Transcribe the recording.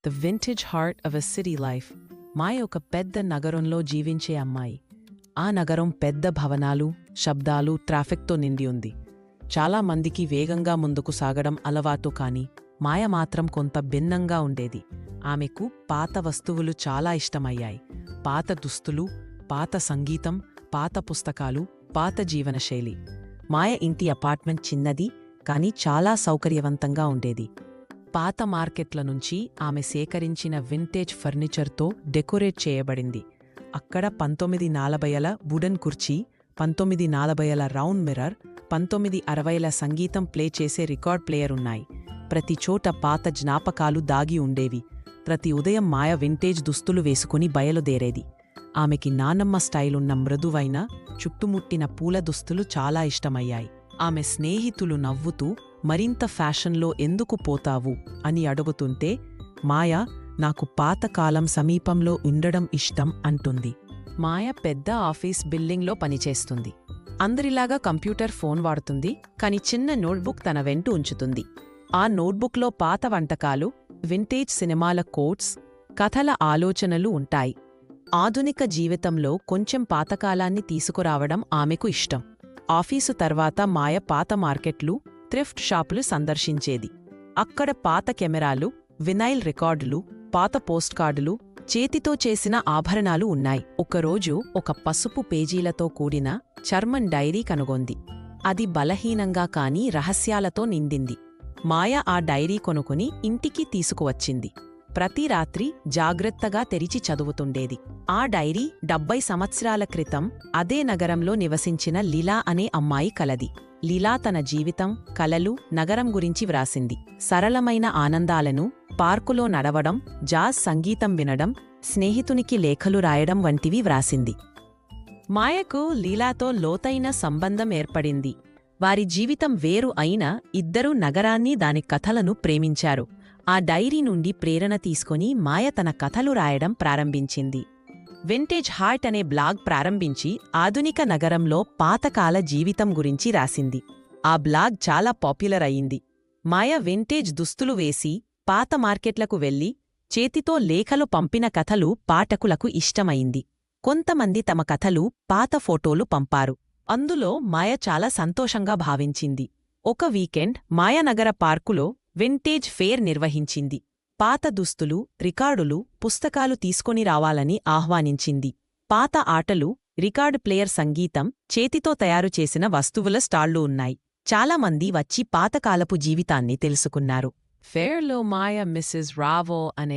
The vintage heart of a city life. మాయ ఒక పెద్ద నగరంలో జీవించే అమ్మాయి. ఆ నగరం పెద్ద భవనాలు, శబ్దాలు, ట్రాఫిక్తో నిండి ఉంది. చాలా మందికి వేగంగా ముందుకు సాగడం అలవాటు, కాని మాయ మాత్రం కొంత భిన్నంగా ఉండేది. ఆమెకు పాత వస్తువులు చాలా ఇష్టమయ్యాయి. పాత దుస్తులు, పాత సంగీతం, పాత పుస్తకాలు, పాత జీవనశైలి. మాయ ఇంటి అపార్ట్మెంట్ చిన్నది, కాని చాలా సౌకర్యవంతంగా ఉండేది. పాత మార్కెట్ల నుంచి ఆమె సేకరించిన వింటేజ్ ఫర్నిచర్తో డెకరేట్ చేయబడింది. అక్కడ 1940ల వుడెన్ కుర్చీ, 1940ల రౌండ్ మిర్రర్, 1960ల సంగీతం ప్లే చేసే రికార్డ్ ప్లేయర్ ఉన్నాయి. ప్రతి చోట పాత జ్ఞాపకాలు దాగి ఉండేవి. ప్రతి ఉదయం మాయ వింటేజ్ దుస్తులు వేసుకుని బయలుదేరేది. ఆమెకి నానమ్మ స్టైలున్న మృదువైన, చుట్టుముట్టిన పూల దుస్తులు చాలా ఇష్టమయ్యాయి. ఆమె స్నేహితులు నవ్వుతూ, మరింత ఫ్యాషన్లో ఎందుకు పోతావు అని అడుగుతుంటే, మాయ, నాకు పాతకాలం సమీపంలో ఉండడం ఇష్టం అంటుంది. మాయ పెద్ద ఆఫీస్ బిల్డింగ్లో పనిచేస్తుంది. అందరిలాగా కంప్యూటర్, ఫోన్ వాడుతుంది, కాని చిన్న నోట్బుక్ తన వెంట ఉంచుతుంది. ఆ నోట్బుక్లో పాత వంటకాలు, వింటేజ్ సినిమాల కోట్స్, కథల ఆలోచనలు ఉంటాయి. ఆధునిక జీవితంలో కొంచెం పాతకాలాన్ని తీసుకురావడం ఆమెకు ఇష్టం. ఆఫీసు తర్వాత మాయ పాత మార్కెట్లు, థ్రిఫ్ట్ షాపులు సందర్శించేది. అక్కడ పాత కెమెరాలు, వినైల్ రికార్డులు, పాత పోస్ట్ కార్డులు, చేతితో చేసిన ఆభరణాలు ఉన్నాయి. ఒకరోజు ఒక పసుపు పేజీలతో కూడిన చర్మన్ డైరీ కనుగొంది. అది బలహీనంగా కాని రహస్యాలతో నిండింది. మాయ ఆ డైరీ కొనుక్కుని ఇంటికి తీసుకువచ్చింది. ప్రతి రాత్రి జాగ్రత్తగా తెరిచి చదువుతుండేది. ఆ డైరీ 70 సంవత్సరాల క్రితం అదే నగరంలో నివసించిన లీలా అనే అమ్మాయి కలది. లీలా తన జీవితం, కలలు, నగరం గురించి వ్రాసింది. సరళమైన ఆనందాలను, పార్కులో నడవడం, జాజ్ సంగీతం వినడం, స్నేహితునికి లేఖలు రాయడం వంటివి వ్రాసింది. మాయకు లీలాతో లోతైన సంబంధం ఏర్పడింది. వారి జీవితం వేరు అయినా ఇద్దరూ నగరాన్ని, దాని కథలను ప్రేమించారు. ఆ డైరీ నుండి ప్రేరణ తీసుకుని మాయ తన కథలు రాయడం ప్రారంభించింది. వింటేజ్ హార్ట్ అనే బ్లాగ్ ప్రారంభించి ఆధునిక నగరంలో పాతకాల జీవితం గురించి రాసింది. ఆ బ్లాగ్ చాలా పాపులర్ అయింది. మాయ వింటేజ్ దుస్తులు వేసి పాత మార్కెట్లకు వెళ్లి చేతితో లేఖలు పంపిన కథలు పాఠకులకు ఇష్టమైంది. కొంతమంది తమ కథలు, పాత ఫోటోలు పంపారు. అందులో మాయ చాలా సంతోషంగా భావించింది. ఒక వీకెండ్ మాయ నగర పార్కులో వింటేజ్ ఫేర్ నిర్వహించింది. పాత దుస్తులు, రికార్డులు, పుస్తకాలు తీసుకొని రావాలని ఆహ్వానించింది. పాత ఆటలు, రికార్డు ప్లేయర్, సంగీతం, చేతితో తయారు చేసిన వస్తువుల స్టాళ్లు ఉన్నాయి. చాలామంది వచ్చి పాతకాలపు జీవితాన్ని తెలుసుకున్నారు. ఫేర్లో మాయ మిసెస్ రావో అనే